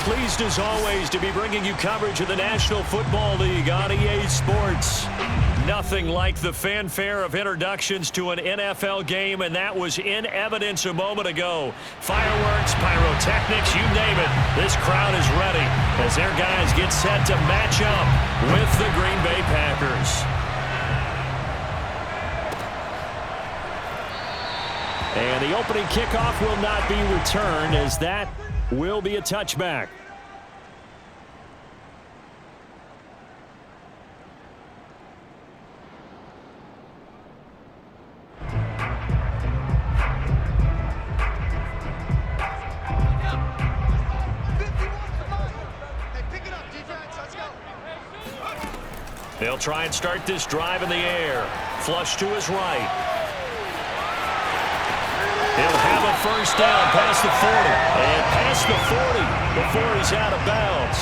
Pleased as always to be bringing you coverage of the National Football League on EA Sports. Nothing like the fanfare of introductions to an NFL game, and that was in evidence a moment ago. Fireworks, pyrotechnics, you name it. This crowd is ready as their guys get set to match up with the Green Bay Packers. And the opening kickoff will not be returned, as that will be a touchback. They'll try and start this drive in the air. Flush to his right. He'll have a first down past the 40. And past the 40 before he's out of bounds.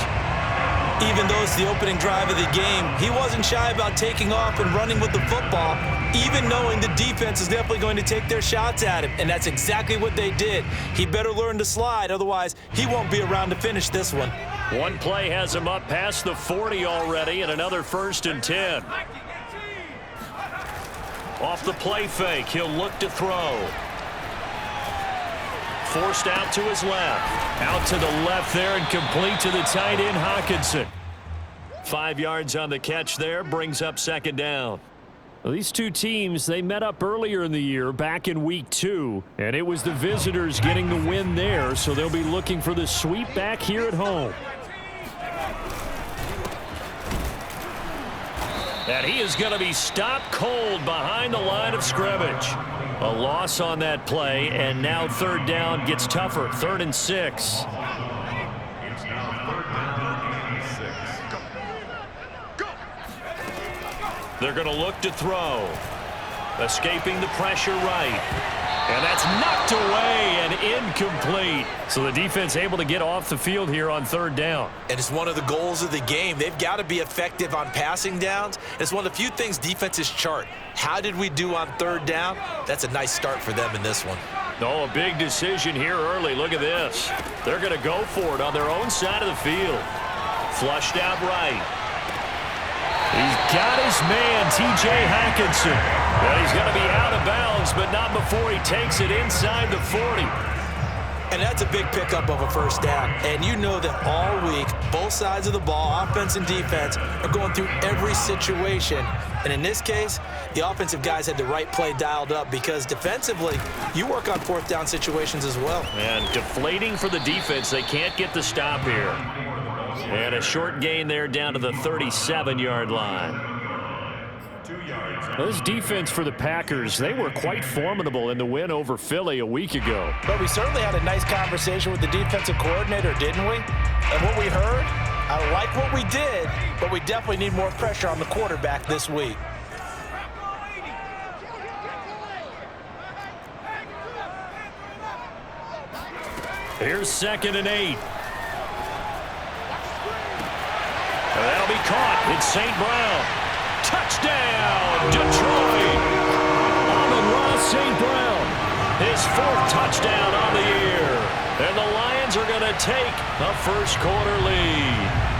Even though it's the opening drive of the game, he wasn't shy about taking off and running with the football, even knowing the defense is definitely going to take their shots at him. And that's exactly what they did. He better learn to slide, otherwise he won't be around to finish this one. One play has him up past the 40 already, and another 1st and 10. Off the play fake, he'll look to throw. Forced out to his left. Out to the left there and complete to the tight end, Hockenson. 5 yards on the catch there, brings up 2nd down. Well, these two teams, they met up earlier in the year, back in week 2, and it was the visitors getting the win there, so they'll be looking for the sweep back here at home. And he is going to be stopped cold behind the line of scrimmage. A loss on that play, and now 3rd down gets tougher. 3rd and 6. They're going to look to throw. Escaping the pressure right. And that's knocked away and incomplete. So the defense able to get off the field here on 3rd down. And it's one of the goals of the game. They've got to be effective on passing downs. It's one of the few things defenses chart. How did we do on 3rd down? That's a nice start for them in this one. Oh, a big decision here early. Look at this. They're going to go for it on their own side of the field. Flushed out right. He's got his man, T.J. Hockenson. Well, he's going to be out of bounds, but not before he takes it inside the 40. And that's a big pickup of a 1st down. And you know that all week, both sides of the ball, offense and defense, are going through every situation. And in this case, the offensive guys had the right play dialed up because defensively, you work on 4th down situations as well. And deflating for the defense. They can't get the stop here. And a short gain there down to the 37-yard line. This defense for the Packers, they were quite formidable in the win over Philly a week ago. But we certainly had a nice conversation with the defensive coordinator, didn't we? And what we heard, I like what we did, but we definitely need more pressure on the quarterback this week. Here's 2nd and 8. That'll be caught. It's St. Brown. Touchdown, Detroit. Amon-Ra St. Brown. His 4th touchdown on the year. And the Lions are going to take a 1st quarter lead.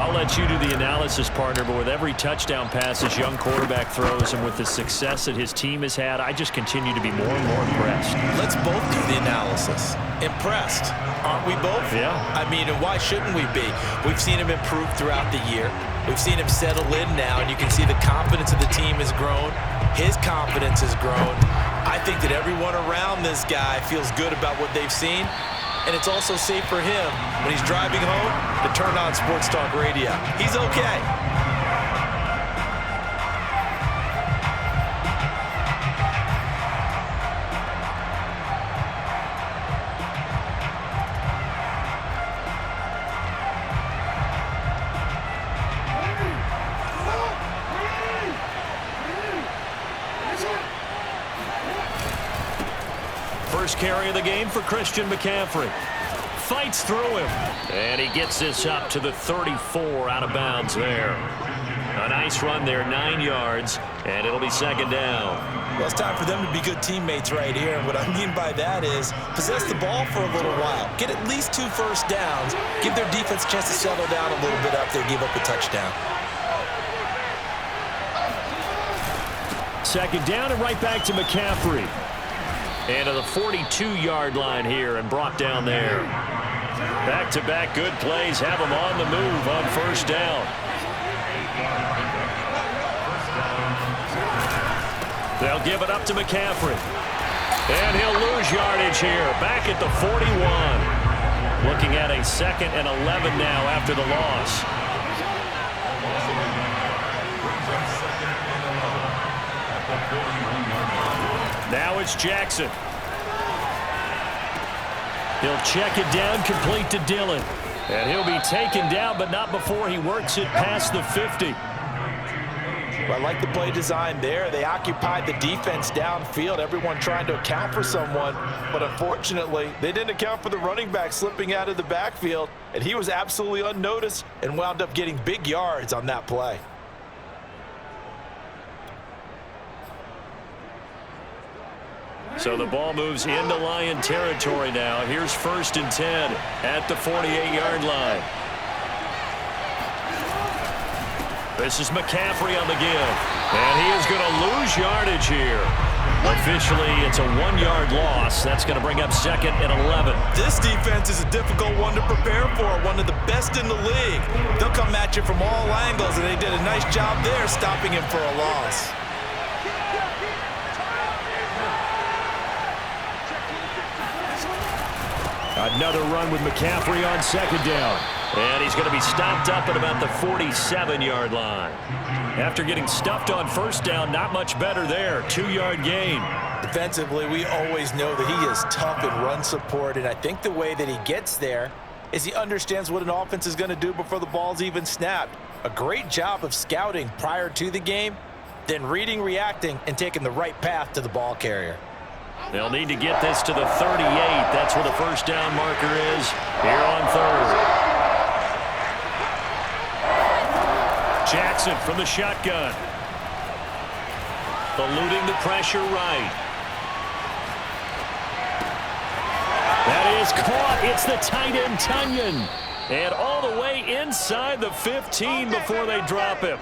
I'll let you do the analysis, partner, but with every touchdown pass his young quarterback throws and with the success that his team has had, I just continue to be more and more impressed. Let's both do the analysis. Impressed. Aren't we both? Yeah. I mean, and why shouldn't we be? We've seen him improve throughout the year. We've seen him settle in now, and you can see the confidence of the team has grown. His confidence has grown. I think that everyone around this guy feels good about what they've seen. And it's also safe for him when he's driving home to turn on Sports Talk Radio. He's okay. First carry of the game for Christian McCaffrey. Fights through him. And he gets this up to the 34 out of bounds there. A nice run there, 9 yards, and it'll be second down. Well, it's time for them to be good teammates right here. And what I mean by that is possess the ball for a little while. Get at least 2 first downs. Give their defense a chance to settle down a little bit after they give up a touchdown. Second down and right back to McCaffrey. And to the 42-yard line here and brought down there. Back-to-back good plays have them on the move on first down. They'll give it up to McCaffrey. And he'll lose yardage here. Back at the 41. Looking at a 2nd and 11 now after the loss. Now it's Jackson. He'll check it down, complete to Dillon. And he'll be taken down, but not before he works it past the 50. Well, I like the play design there. They occupied the defense downfield, everyone trying to account for someone. But unfortunately, they didn't account for the running back slipping out of the backfield. And he was absolutely unnoticed and wound up getting big yards on that play. So the ball moves into Lion territory now. Here's 1st and 10 at the 48-yard line. This is McCaffrey on the give. And he is going to lose yardage here. Officially, it's a 1-yard loss. That's going to bring up 2nd and 11. This defense is a difficult one to prepare for, one of the best in the league. They'll come at you from all angles, and they did a nice job there stopping him for a loss. Another run with McCaffrey on 2nd down. And he's going to be stopped up at about the 47-yard line. After getting stuffed on 1st down, not much better there. 2-yard gain. Defensively, we always know that he is tough in run support, and I think the way that he gets there is he understands what an offense is going to do before the ball's even snapped. A great job of scouting prior to the game, then reading, reacting, and taking the right path to the ball carrier. They'll need to get this to the 38. That's where the 1st down marker is here on 3rd. Jackson from the shotgun. Eluding the pressure right. That is caught. It's the tight end, Tunyon. And all the way inside the 15 before they drop him.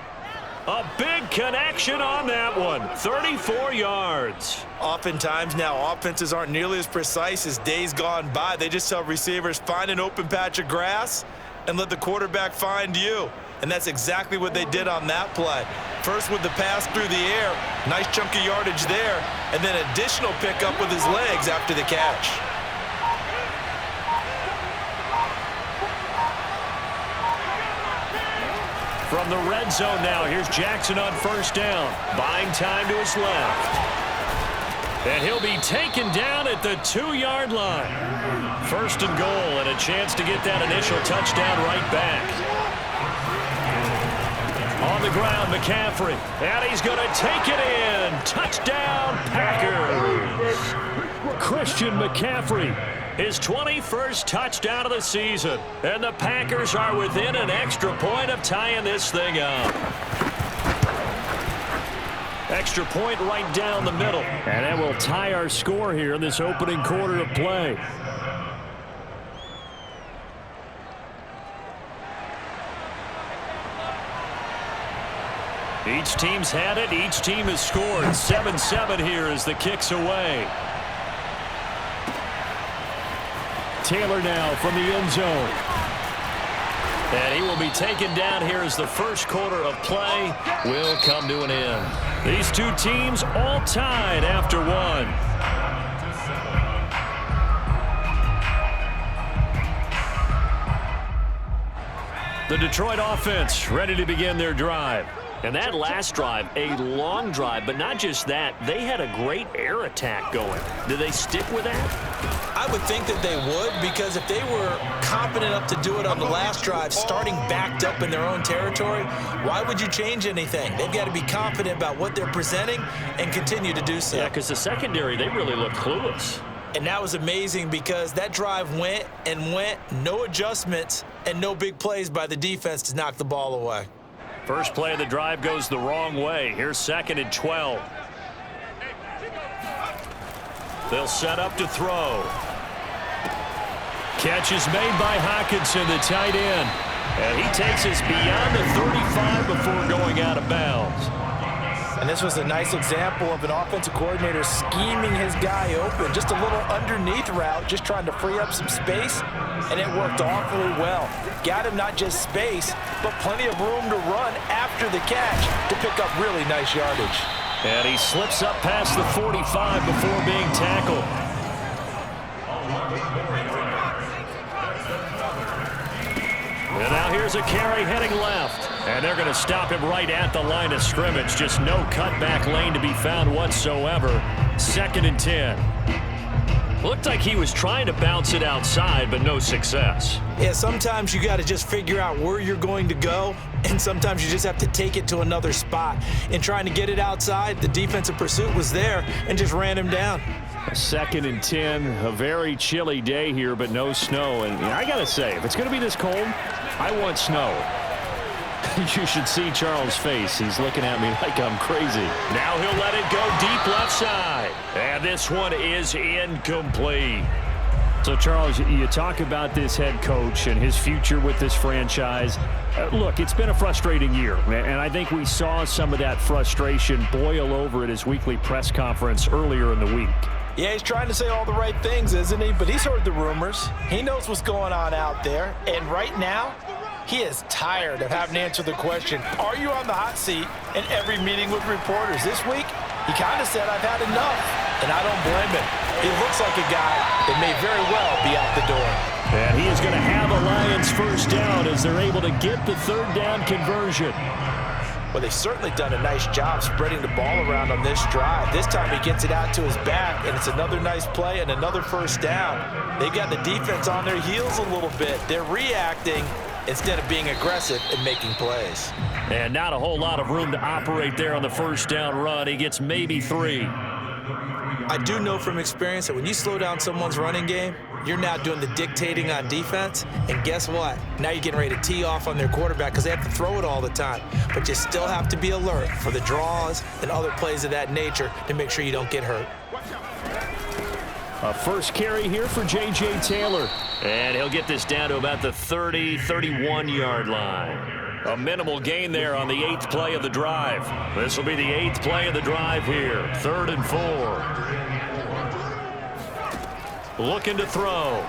A big connection on that one. 34 yards. Oftentimes now, offenses aren't nearly as precise as days gone by. They just tell receivers, find an open patch of grass and let the quarterback find you. And that's exactly what they did on that play. First with the pass through the air, nice chunk of yardage there, and then additional pickup with his legs after the catch. From the red zone now, here's Jackson on 1st down. Buying time to his left. And he'll be taken down at the 2-yard line. 1st and goal, and a chance to get that initial touchdown right back. On the ground, McCaffrey. And he's going to take it in. Touchdown, Packers. Christian McCaffrey. His 21st touchdown of the season. And the Packers are within an extra point of tying this thing up. Extra point right down the middle. And that will tie our score here in this opening quarter of play. Each team's had it. Each team has scored. 7-7 here as the kick's away. Taylor now from the end zone. And he will be taken down here as the first quarter of play will come to an end. These two teams all tied after one. The Detroit offense ready to begin their drive. And that last drive, a long drive, but not just that, they had a great air attack going. Do they stick with that? I would think that they would, because if they were confident enough to do it on the last drive, starting backed up in their own territory, why would you change anything? They've got to be confident about what they're presenting and continue to do so. Yeah, because the secondary, they really looked clueless. And that was amazing because that drive went and went, no adjustments and no big plays by the defense to knock the ball away. First play of the drive goes the wrong way. Here's 2nd and 12. They'll set up to throw. Catch is made by Hockenson, the tight end. And he takes us beyond the 35 before going out of bounds. And this was a nice example of an offensive coordinator scheming his guy open. Just a little underneath route, just trying to free up some space, and it worked awfully well. Got him not just space, but plenty of room to run after the catch to pick up really nice yardage. And he slips up past the 45 before being tackled. And now here's a carry heading left. And they're going to stop him right at the line of scrimmage. Just no cutback lane to be found whatsoever. 2nd and 10. Looked like he was trying to bounce it outside, but no success. Yeah, sometimes you got to just figure out where you're going to go, and sometimes you just have to take it to another spot. In trying to get it outside, the defensive pursuit was there and just ran him down. 2nd and 10, a very chilly day here, but no snow. And I got to say, if it's going to be this cold, I want snow. You should see Charles' face. He's looking at me like I'm crazy. Now he'll let it go deep left side. And this one is incomplete. So, Charles, you talk about this head coach and his future with this franchise. Look, it's been a frustrating year, and I think we saw some of that frustration boil over at his weekly press conference earlier in the week. Yeah, he's trying to say all the right things, isn't he? But he's heard the rumors. He knows what's going on out there. And right now, he is tired of having to answer the question, are you on the hot seat in every meeting with reporters? This week, he kind of said, I've had enough, and I don't blame him. He looks like a guy that may very well be out the door. And he is going to have a Lions first down as they're able to get the 3rd down conversion. Well, they've certainly done a nice job spreading the ball around on this drive. This time he gets it out to his back, and it's another nice play and another first down. They've got the defense on their heels a little bit. They're reacting instead of being aggressive and making plays. And not a whole lot of room to operate there on the first down run. He gets maybe 3. I do know from experience that when you slow down someone's running game, you're now doing the dictating on defense, and guess what? Now you're getting ready to tee off on their quarterback because they have to throw it all the time. But you still have to be alert for the draws and other plays of that nature to make sure you don't get hurt. A first carry here for J.J. Taylor. And he'll get this down to about the 30, 31-yard line. A minimal gain there on the 8th play of the drive. This will be the 8th play of the drive here. 3rd and 4. Looking to throw.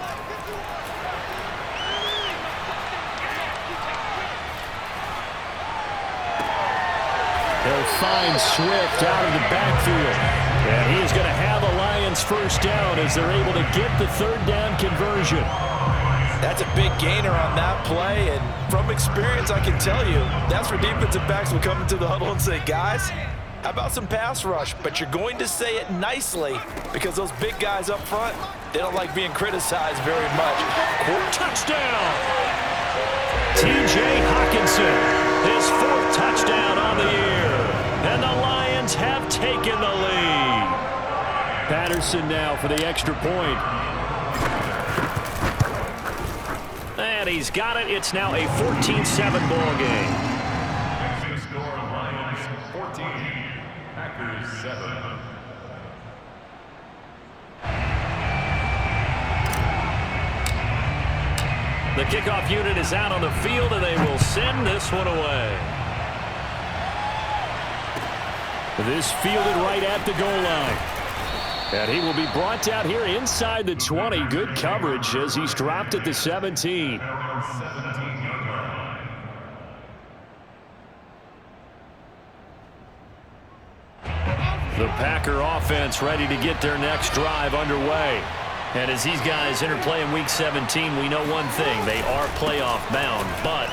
He'll find Swift out of the backfield. And he is going to have a Lions first down as they're able to get the 3rd down conversion. That's a big gainer on that play, and from experience, I can tell you, that's where defensive backs will come into the huddle and say, guys, how about some pass rush? But you're going to say it nicely because those big guys up front, they don't like being criticized very much. Touchdown! T.J. Hockenson, his 4th touchdown on the year. And the Lions have taken the lead. Patterson now for the extra point. And he's got it. It's now a 14-7 ball game. Score Lions 14, Packers 7. The kickoff unit is out on the field, and they will send this one away. This fielded right at the goal line. And he will be brought down here inside the 20. Good coverage as he's dropped at the 17. The Packer offense ready to get their next drive underway. And as these guys interplay in Week 17, we know one thing. They are playoff bound, but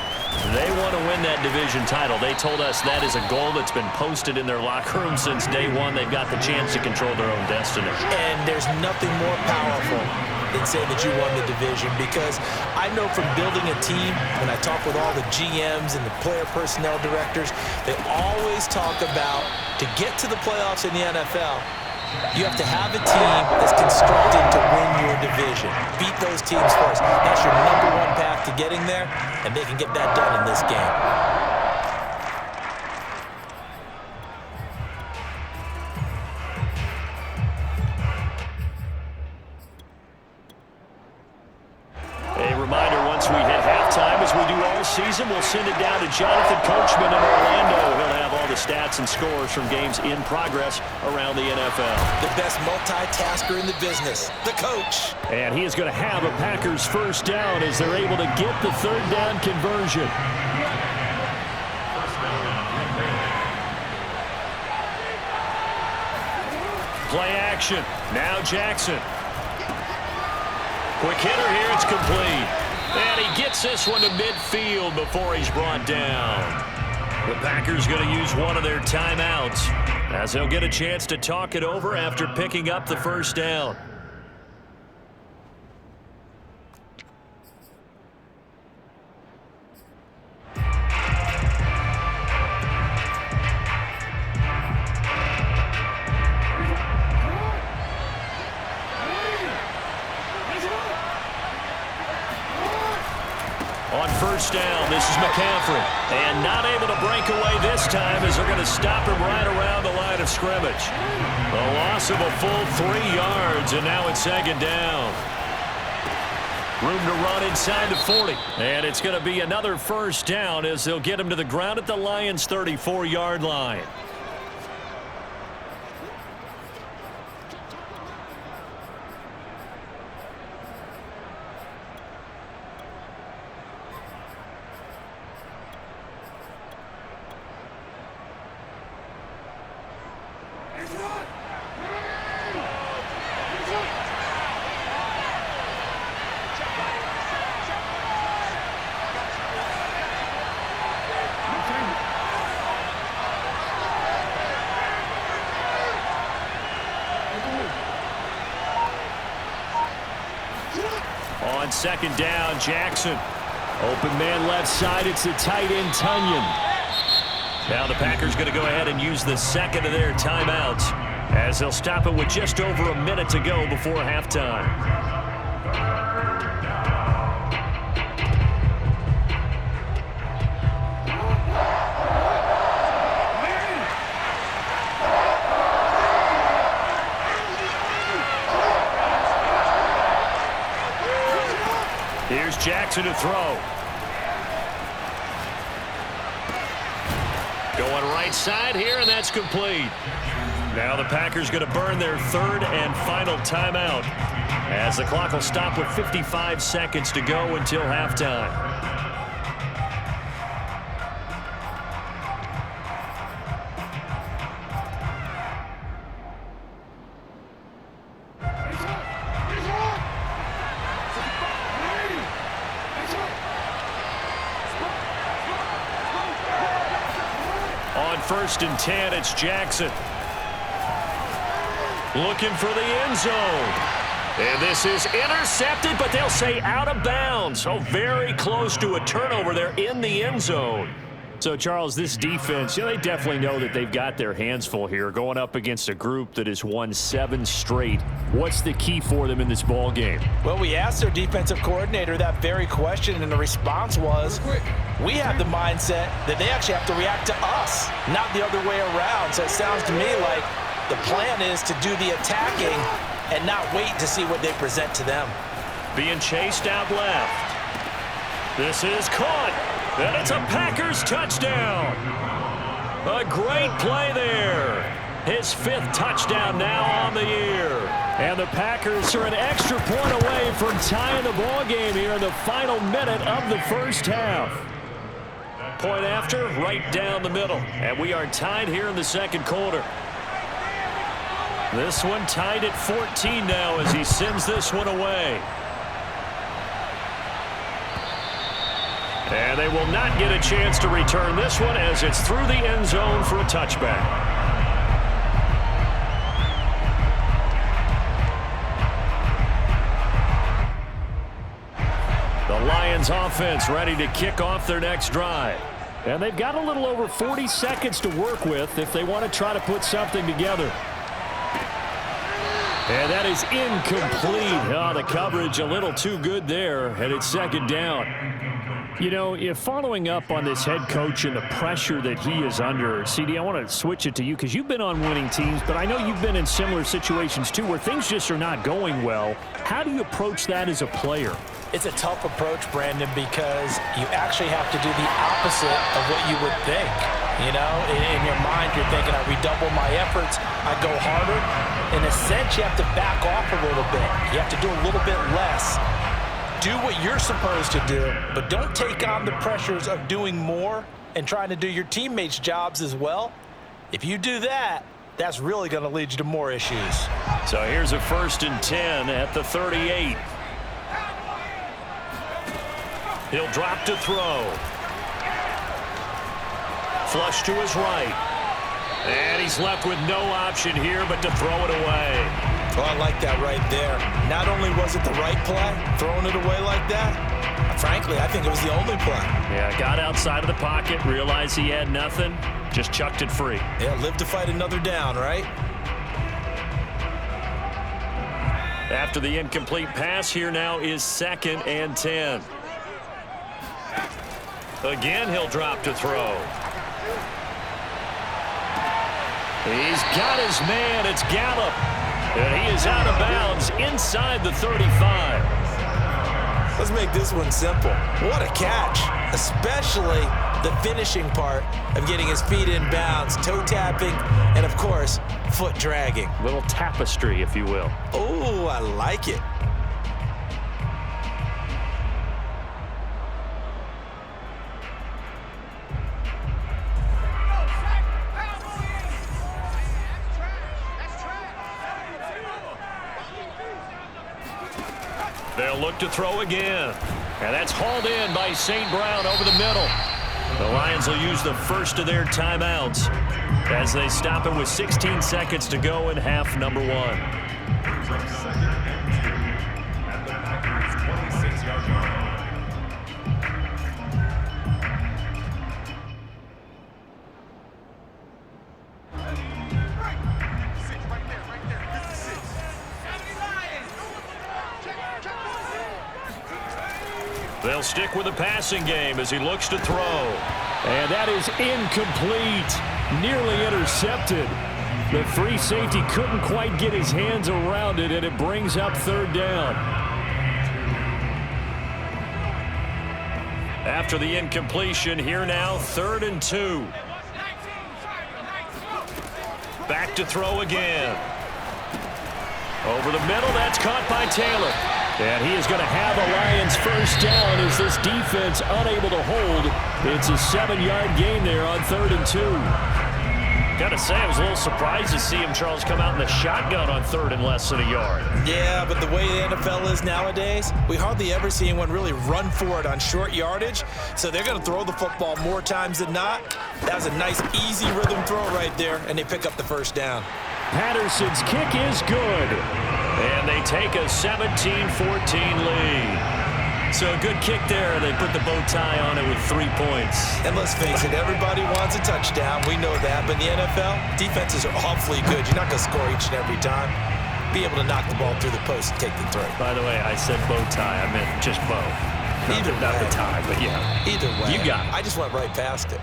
they want to win that division title. They told us that is a goal that's been posted in their locker room since day one. They've got the chance to control their own destiny. And there's nothing more powerful than saying that you won the division, because I know from building a team, when I talk with all the GMs and the player personnel directors, they always talk about, to get to the playoffs in the NFL, you have to have a team that's constructed to win your division. Beat those teams first. That's your #1 path to getting there, and they can get that done in this game. season, we'll send it down to Jonathan Coachman in Orlando. He'll have all the stats and scores from games in progress around the NFL. The best multitasker in the business, the coach. And he is going to have a Packers first down as they're able to get the third down conversion. Play action. Now Jackson. Quick hitter here. It's complete. And he gets this one to midfield before he's brought down. The Packers going to use one of their timeouts as they'll get a chance to talk it over after picking up the first down. On first down, this is McCaffrey. And not able to break away this time as they're going to stop him right around the line of scrimmage. A loss of a full 3 yards, and now it's second down. Room to run inside the 40. And it's going to be another first down as they'll get him to the ground at the Lions' 34-yard line. On second down, Jackson. Open man left side. It's the tight end, Tunyon. Now the Packers going to go ahead and use the second of their timeouts as they'll stop it with just over a minute to go before halftime. Here's Jackson to throw. Going right side here, and that's complete. Now the Packers going to burn their third and final timeout as the clock will stop with 55 seconds to go until halftime. First and 10, it's Jackson. Looking for the end zone. And this is intercepted, but they'll say out of bounds. So very close to a turnover there in the end zone. So, Charles, this defense, they definitely know that they've got their hands full here going up against a group that has won 7 straight. What's the key for them in this ball game? Well, we asked their defensive coordinator that very question, and the response was, we have the mindset that they actually have to react to us, not the other way around. So it sounds to me like the plan is to do the attacking and not wait to see what they present to them. Being chased out left. This is caught. And it's a Packers touchdown. A great play there. His 5th touchdown now on the year. And the Packers are an extra point away from tying the ball game here in the final minute of the first half. Point after, right down the middle. And we are tied here in the second quarter. This one tied at 14 now as he sends this one away. And they will not get a chance to return this one as it's through the end zone for a touchback. The Lions offense ready to kick off their next drive. And they've got a little over 40 seconds to work with if they want to try to put something together. And that is incomplete. Oh, the coverage a little too good there, and it's second down. You know, following up on this head coach and the pressure that he is under, CD, I want to switch it to you because you've been on winning teams, but I know you've been in similar situations too where things just are not going well. How do you approach that as a player? It's a tough approach, Brandon, because you actually have to do the opposite of what you would think. You know, in your mind, you're thinking, I redouble my efforts, I go harder. In a sense, you have to back off a little bit. You have to do a little bit less. Do what you're supposed to do, but don't take on the pressures of doing more and trying to do your teammates' jobs as well. If you do that, that's really going to lead you to more issues. So here's a 1st and 10 at the 38. He'll drop to throw. Flush to his right. And he's left with no option here but to throw it away. Oh, I like that right there. Not only was it the right play, throwing it away like that, frankly, I think it was the only play. Yeah, got outside of the pocket, realized he had nothing, just chucked it free. Yeah, live to fight another down, right? After the incomplete pass, here now is 2nd and 10. Again, he'll drop to throw. He's got his man. It's Gallup. And he is out of bounds inside the 35. Let's make this one simple. What a catch, especially the finishing part of getting his feet in bounds, toe tapping, and, of course, foot dragging. Little tapestry, if you will. Oh, I like it. They'll look to throw again. And that's hauled in by St. Brown over the middle. The Lions will use the first of their timeouts as they stop it with 16 seconds to go in half number 1. At the Packers' 26-yard line. They'll stick with the passing game as he looks to throw. And that is incomplete. Nearly intercepted. The free safety couldn't quite get his hands around it, and it brings up 3rd down. After the incompletion, here now, 3rd and 2. Back to throw again. Over the middle, that's caught by Taylor. And he is going to have a Lions first down as this defense unable to hold. It's a 7-yard gain there on 3rd and 2. Got to say, I was a little surprised to see him, Charles, come out in the shotgun on 3rd and less than a yard. Yeah, but the way the NFL is nowadays, we hardly ever see anyone really run for it on short yardage. So they're going to throw the football more times than not. That was a nice, easy rhythm throw right there, and they pick up the first down. Patterson's kick is good. And they take a 17-14 lead. So a good kick there. They put the bow tie on it with 3 points. And let's face it, everybody wants a touchdown. We know that. But in the NFL, defenses are awfully good. You're not going to score each and every time. Be able to knock the ball through the post and take the throw. By the way, I said bow tie. I meant just bow. Not the tie, but yeah. Either way. You got it. I just went right past it.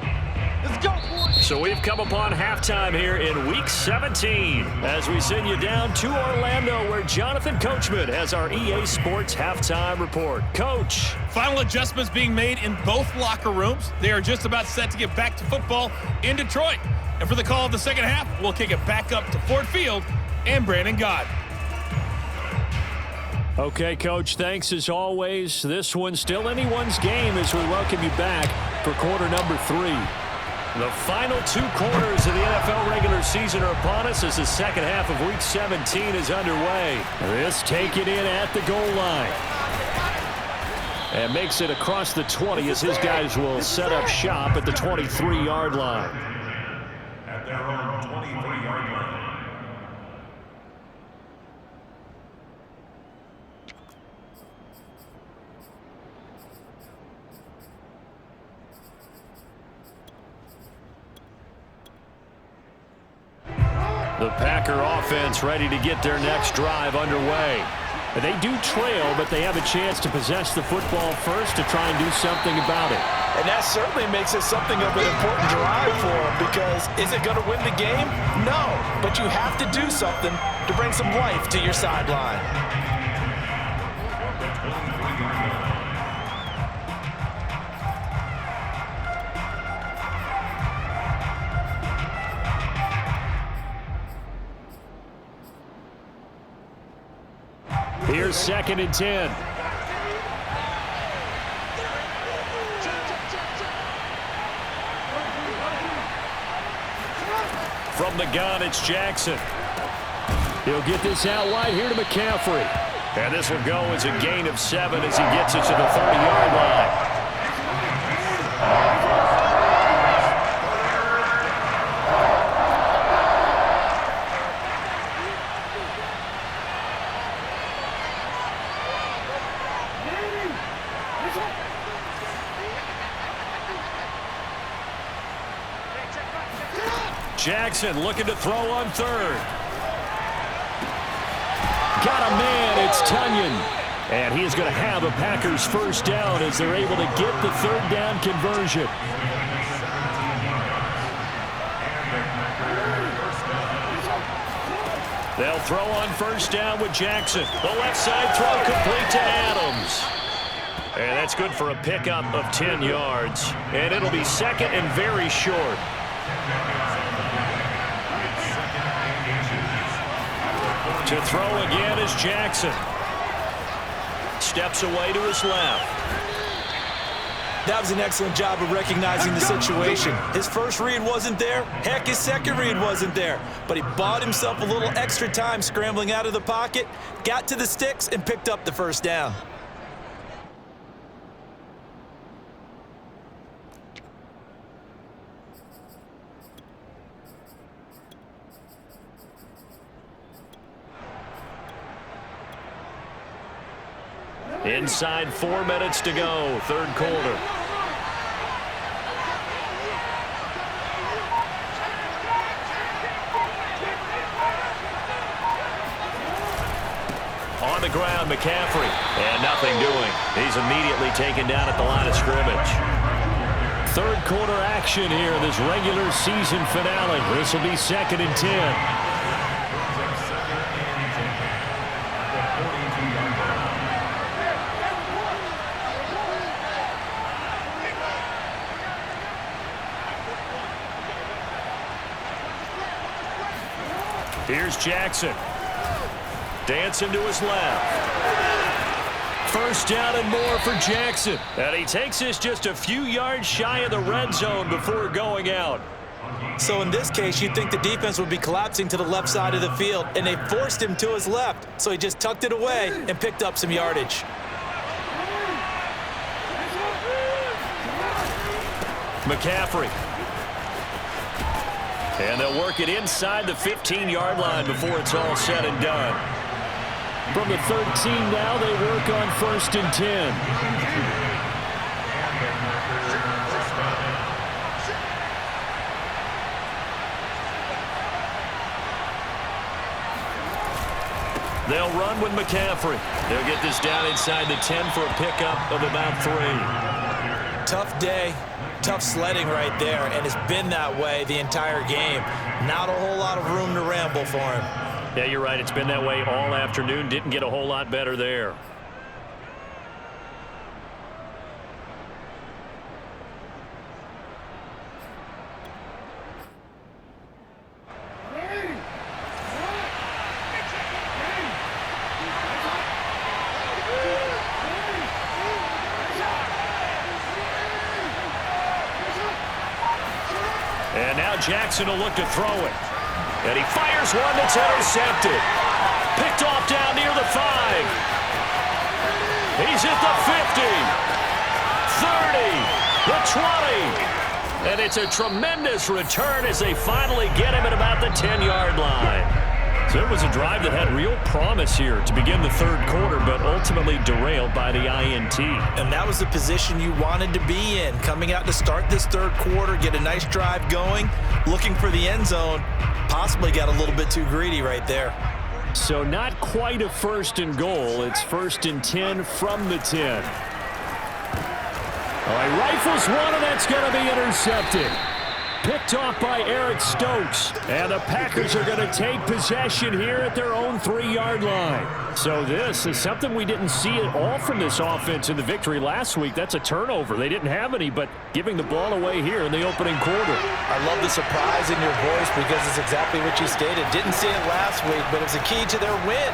Let's go, boys. So we've come upon halftime here in Week 17 as we send you down to Orlando where Jonathan Coachman has our EA Sports halftime report. Coach. Final adjustments being made in both locker rooms. They are just about set to get back to football in Detroit. And for the call of the second half, we'll kick it back up to Ford Field and Brandon Gott. Okay, Coach, thanks as always. This one's still anyone's game as we welcome you back for quarter number 3. The final 2 quarters of the NFL regular season are upon us as the second half of Week 17 is underway. This taken in at the goal line. And makes it across the 20 as his guys will set up shop at the 23-yard line. At their own 23-yard line. The Packer offense ready to get their next drive underway. They do trail, but they have a chance to possess the football first to try and do something about it. And that certainly makes it something of an important drive for them, because is it going to win the game? No, but you have to do something to bring some life to your sideline. Here's 2nd and 10. From the gun, it's Jackson. He'll get this out wide here to McCaffrey. And this will go as a gain of 7 as he gets it to the 30-yard line. Jackson looking to throw on 3rd. Got a man, it's Tunyon. And he is going to have a Packers first down as they're able to get the 3rd down conversion. They'll throw on 1st down with Jackson. The left side throw complete to Adams. And that's good for a pickup of 10 yards. And it'll be 2nd and very short. To throw again is Jackson. Steps away to his left. That was an excellent job of recognizing the situation. His first read wasn't there. Heck, his second read wasn't there. But he bought himself a little extra time scrambling out of the pocket, got to the sticks, and picked up the 1st down. Inside 4 minutes to go, 3rd quarter. On the ground, McCaffrey. And nothing doing. He's immediately taken down at the line of scrimmage. 3rd quarter action here in this regular season finale. This will be 2nd and 10. Here's Jackson. Dancing to his left. 1st down and more for Jackson. And he takes this just a few yards shy of the red zone before going out. So in this case, you'd think the defense would be collapsing to the left side of the field, and they forced him to his left. So he just tucked it away and picked up some yardage. McCaffrey. And they'll work it inside the 15-yard line before it's all said and done. From the 13 now, they work on 1st and 10. They'll run with McCaffrey. They'll get this down inside the 10 for a pickup of about 3. Tough day. Tough sledding right there, and it's been that way the entire game. Not a whole lot of room to ramble for him. Yeah, you're right. It's been that way all afternoon. Didn't get a whole lot better there. And now Jackson will look to throw it. And he fires one that's intercepted. Picked off down near the 5. He's at the 50, 30, the 20. And it's a tremendous return as they finally get him at about the 10-yard line. So it was a drive that had real promise here to begin the 3rd quarter, but ultimately derailed by the INT. And that was the position you wanted to be in, coming out to start this 3rd quarter, get a nice drive going, looking for the end zone. Possibly got a little bit too greedy right there. So not quite a 1st and goal. It's 1st and 10 from the 10. All right, rifles one, and that's going to be intercepted. Picked off by Eric Stokes. And the Packers are going to take possession here at their own 3-yard line. So this is something we didn't see at all from this offense in the victory last week. That's a turnover. They didn't have any, but giving the ball away here in the opening quarter. I love the surprise in your voice because it's exactly what you stated. Didn't see it last week, but it was a key to their win.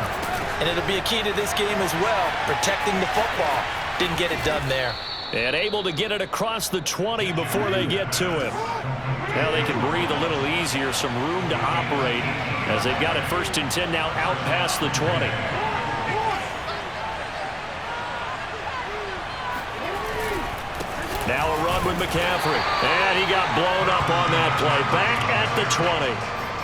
And it'll be a key to this game as well, protecting the football. Didn't get it done there. And able to get it across the 20 before they get to him. Now they can breathe a little easier, some room to operate as they've got it 1st and 10 now out past the 20. Now a run with McCaffrey. And he got blown up on that play. Back at the 20.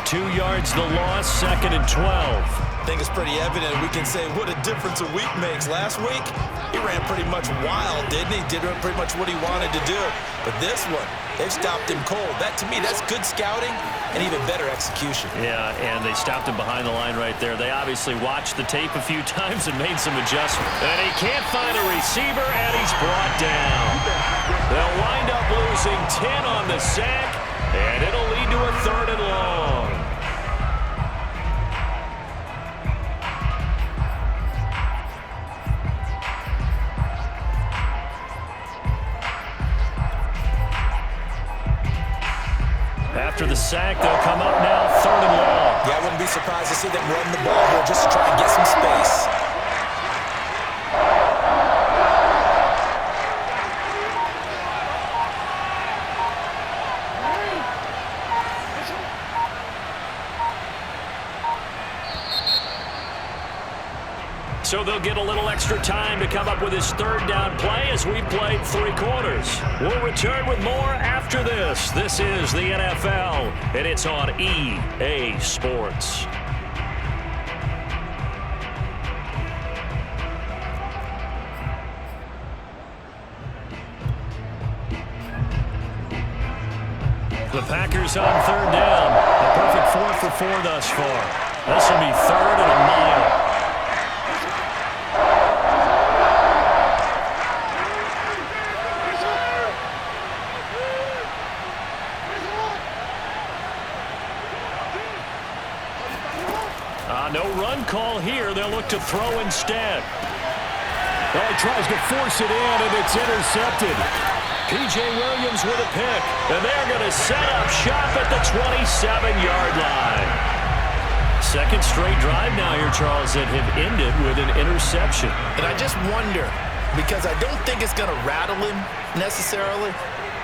2 yards the loss, 2nd and 12. I think it's pretty evident we can say what a difference a week makes. Last week, he ran pretty much wild, didn't he? Did pretty much what he wanted to do. But this one, they've stopped him cold. That, to me, that's good scouting and even better execution. Yeah, and they stopped him behind the line right there. They obviously watched the tape a few times and made some adjustments. And he can't find a receiver, and he's brought down. They'll wind up losing 10 on the sack, and it'll lead to a 3rd and long. After the sack, they'll come up now 3rd and long. Yeah, I wouldn't be surprised to see them run the ball here just to try and get some space. So they'll get a little extra time to come up with his 3rd down play as we played 3 quarters. We'll return with more after this. This is the NFL, and it's on EA Sports. The Packers on 3rd down. A perfect 4 for 4 thus far. This will be 3rd and a mile. No run call here. They'll look to throw instead. Oh, he tries to force it in, and it's intercepted. P.J. Williams with a pick, and they're going to set up shop at the 27-yard line. 2nd straight drive now here, Charles, that have ended with an interception. And I just wonder, because I don't think it's going to rattle him necessarily,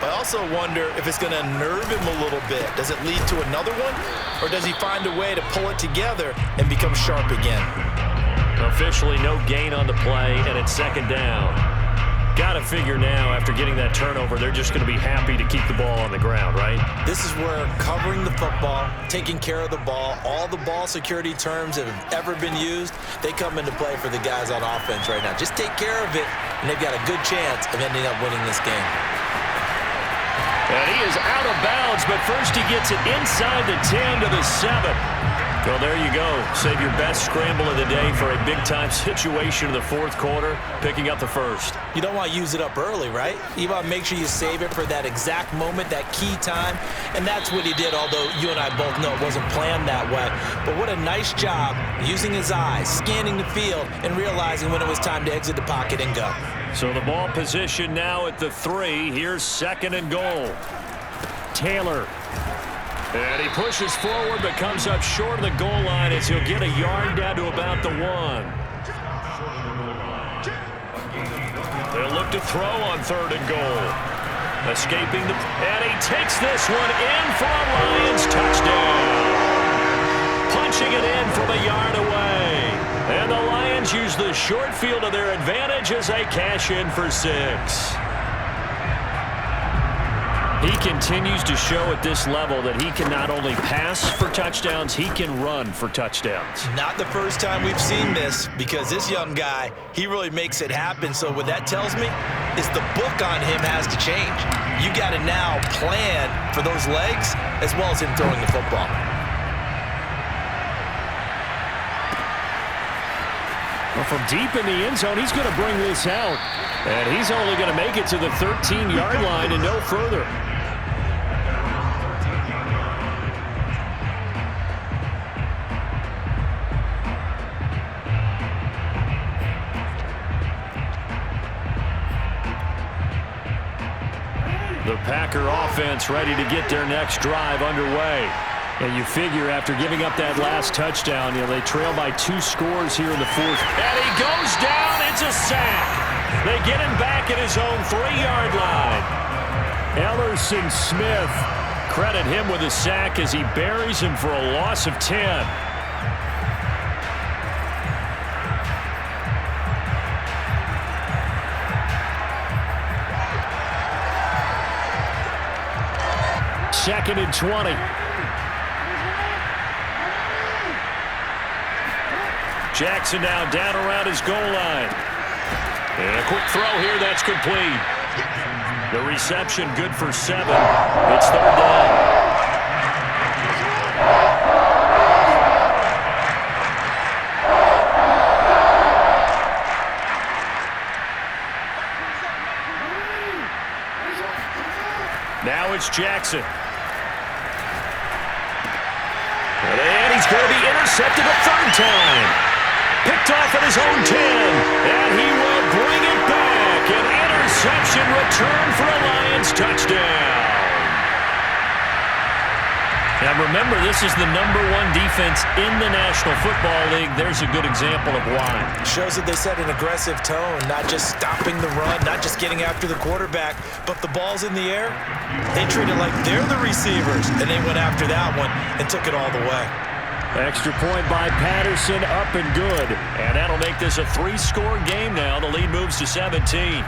but I also wonder if it's going to unnerve him a little bit. Does it lead to another one? Or does he find a way to pull it together and become sharp again? Officially no gain on the play, and it's 2nd down. Got to figure now, after getting that turnover, they're just going to be happy to keep the ball on the ground, right? This is where covering the football, taking care of the ball, all the ball security terms that have ever been used, they come into play for the guys on offense right now. Just take care of it, and they've got a good chance of ending up winning this game. And he is out of bounds, but first he gets it inside the 10 to the 7. Well, there you go. Save your best scramble of the day for a big-time situation in the 4th quarter, picking up the 1st. You don't want to use it up early, right? You want to make sure you save it for that exact moment, that key time. And that's what he did, although you and I both know it wasn't planned that way. But what a nice job using his eyes, scanning the field, and realizing when it was time to exit the pocket and go. So the ball position now at the 3. Here's 2nd and goal. Taylor. And he pushes forward but comes up short of the goal line as he'll get a yard down to about the 1. They'll look to throw on 3rd and goal. Escaping the... And he takes this one in for a Lions touchdown. Punching it in from a yard away. And the Lions use the short field to their advantage as they cash in for 6. He continues to show at this level that he can not only pass for touchdowns, he can run for touchdowns. Not the first time we've seen this, because this young guy, he really makes it happen. So what that tells me is the book on him has to change. You got to now plan for those legs as well as him throwing the football. Well, from deep in the end zone, he's going to bring this out. And he's only going to make it to the 13-yard line and no further. The Packer offense ready to get their next drive underway. And you figure after giving up that last touchdown, they trail by 2 scores here in the fourth. And he goes down. It's a sack. They get him back at his own 3-yard line. Ellerson Smith, credit him with a sack as he buries him for a loss of 10. Second and 20. Jackson now down around his goal line. And a quick throw here, that's complete. The reception good for 7. It's 3rd down. Now it's Jackson. And he's going to be intercepted a 3rd time. Picked off at his own 10. And he will bring it back. An interception return for a Lions touchdown. Now remember, this is the #1 defense in the National Football League. There's a good example of why. Shows that they set an aggressive tone, not just stopping the run, not just getting after the quarterback, but the ball's in the air. They treat it like they're the receivers, and they went after that one and took it all the way. Extra point by Patterson, up and good. And that'll make this a 3-score game now. The lead moves to 17.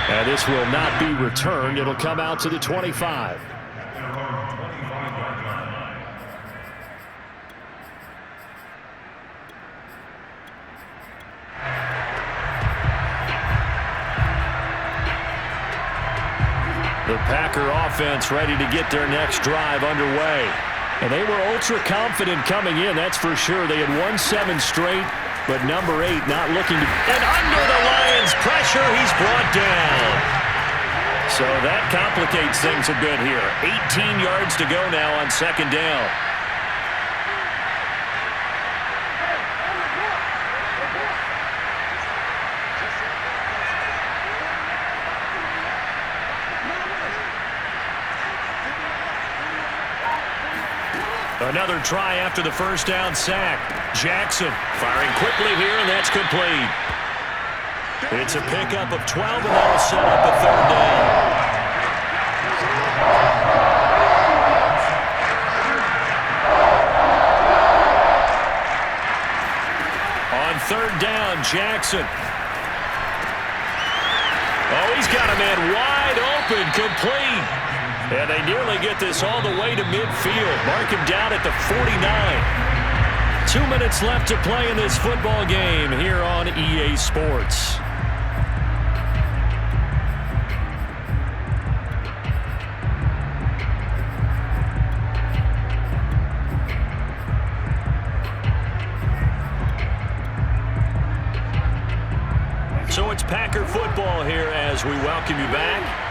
And this will not be returned. It'll come out to the 25. The Packer offense ready to get their next drive underway. And they were ultra confident coming in, that's for sure. They had won 7 straight, but number 8 not looking to... And under the Lions' pressure, he's brought down. So that complicates things a bit here. 18 yards to go now on 2nd down. Another try after the 1st down sack. Jackson firing quickly here, and that's complete. It's a pickup of 12, and that'll set up a 3rd down. On 3rd down, Jackson. Oh, he's got a man wide open, complete. And they nearly get this all the way to midfield. Mark him down at the 49. 2 minutes left to play in this football game here on EA Sports. So it's Packer football here as we welcome you back.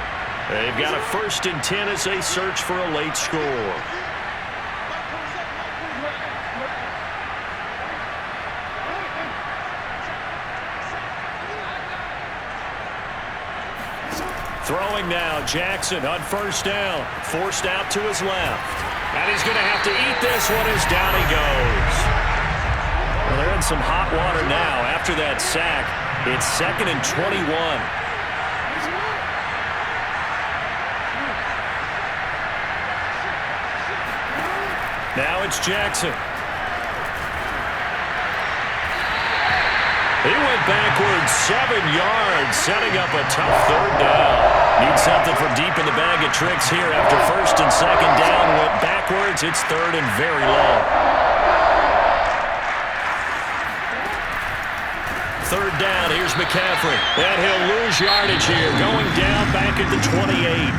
They've got a 1st and 10 as they search for a late score. Throwing now, Jackson on 1st down, forced out to his left. And he's going to have to eat this one as down he goes. Well, they're in some hot water now after that sack. It's 2nd and 21. Now it's Jackson. He went backwards 7 yards, setting up a tough 3rd down. Needs something from deep in the bag of tricks here after 1st and 2nd down. Went backwards. It's 3rd and very long. 3rd down. Here's McCaffrey. And he'll lose yardage here. Going down back at the 28.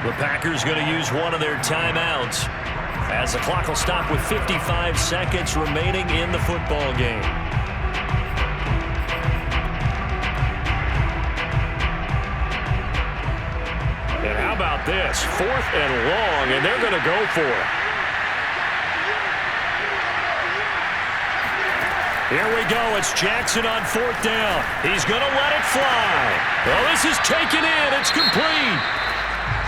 The Packers going to use one of their timeouts as the clock will stop with 55 seconds remaining in the football game. And how about this? 4th and long, and they're going to go for it. Here we go. It's Jackson on 4th down. He's going to let it fly. Well, this is taken in. It's complete.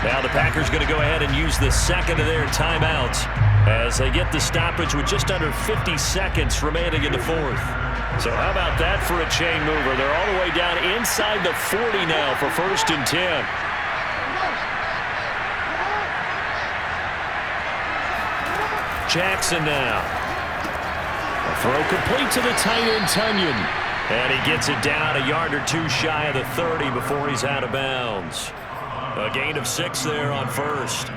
Now the Packers going to go ahead and use the second of their timeouts as they get the stoppage with just under 50 seconds remaining in the 4th. So how about that for a chain mover? They're all the way down inside the 40 now for 1st and 10. Jackson now. A throw complete to the tight end, Tunyon. And he gets it down a yard or two shy of the 30 before he's out of bounds. A gain of 6 there on 1st.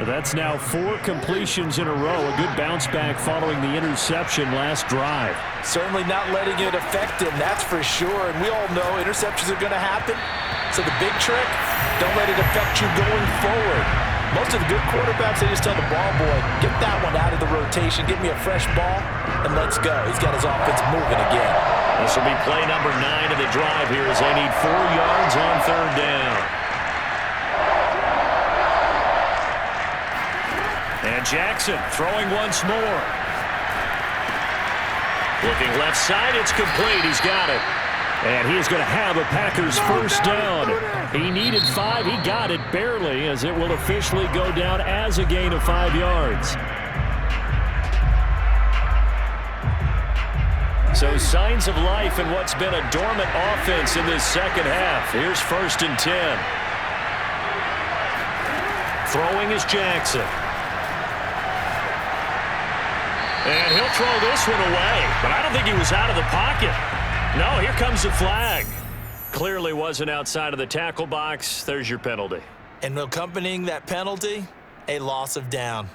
That's now 4 completions in a row. A good bounce back following the interception last drive. Certainly not letting it affect him, that's for sure. And we all know interceptions are going to happen. So the big trick, don't let it affect you going forward. Most of the good quarterbacks, they just tell the ball boy, get that one out of the rotation, give me a fresh ball, and let's go. He's got his offense moving again. This will be play number 9 of the drive here as they need 4 yards on 3rd down. And Jackson throwing once more. Looking left side, it's complete. He's got it. And he is going to have a Packers first down. He needed 5. He got it barely as it will officially go down as a gain of 5 yards. So signs of life in what's been a dormant offense in this second half. Here's 1st and 10. Throwing is Jackson. And he'll throw this one away, but I don't think he was out of the pocket. No, here comes the flag. Clearly wasn't outside of the tackle box. There's your penalty. And accompanying that penalty, a loss of down.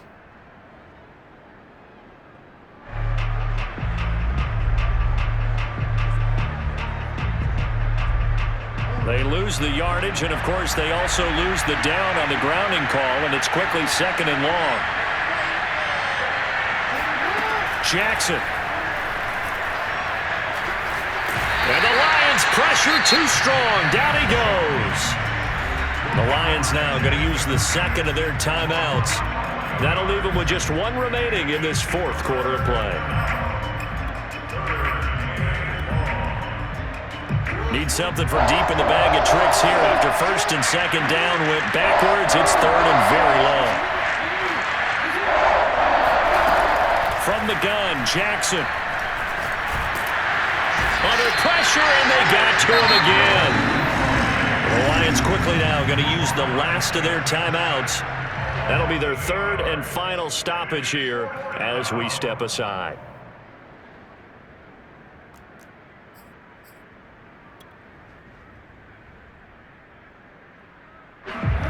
They lose the yardage, and of course they also lose the down on the grounding call, and it's quickly 2nd and long. Jackson. And the Lions pressure too strong. Down he goes. The Lions now going to use the second of their timeouts. That'll leave them with just 1 remaining in this 4th quarter of play. Need something from deep in the bag of tricks here after 1st and 2nd down went backwards. It's 3rd and very long. From the gun, Jackson. Under pressure, and they got to him again. The Lions quickly now going to use the last of their timeouts. That'll be their 3rd and final stoppage here as we step aside.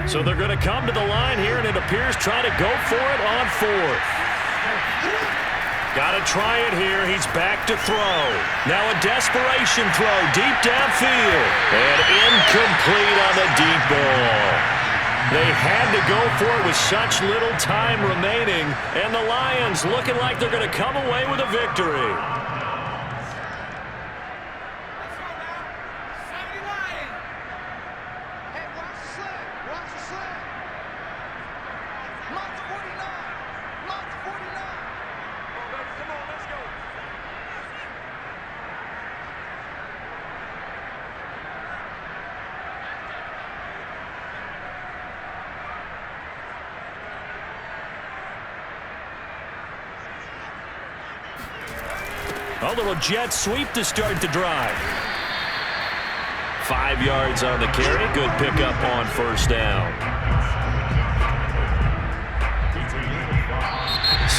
So they're going to come to the line here, and it appears trying to go for it on 4th. Got to try it here. He's back to throw. Now a desperation throw deep downfield. And incomplete on the deep ball. They had to go for it with such little time remaining. And the Lions looking like they're going to come away with a victory. A little jet sweep to start the drive. 5 yards on the carry. Good pickup on 1st down.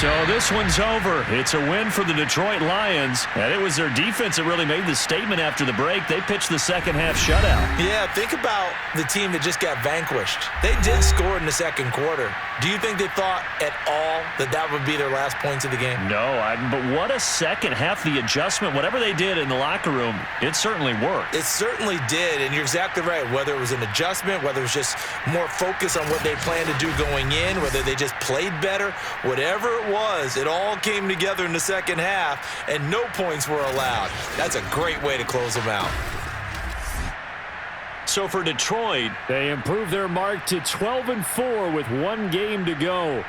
So this one's over. It's a win for the Detroit Lions, and it was their defense that really made the statement after the break. They pitched the second-half shutout. Yeah, think about the team that just got vanquished. They did score in the second quarter. Do you think they thought at all that that would be their last points of the game? No, but what a second half. The adjustment, whatever they did in the locker room, it certainly worked. It certainly did, and you're exactly right. Whether it was an adjustment, whether it was just more focus on what they planned to do going in, whether they just played better, whatever it was, it all came together in the second half, and no points were allowed. That's a great way to close them out. So for Detroit, they improved their mark to 12-4 with one game to go.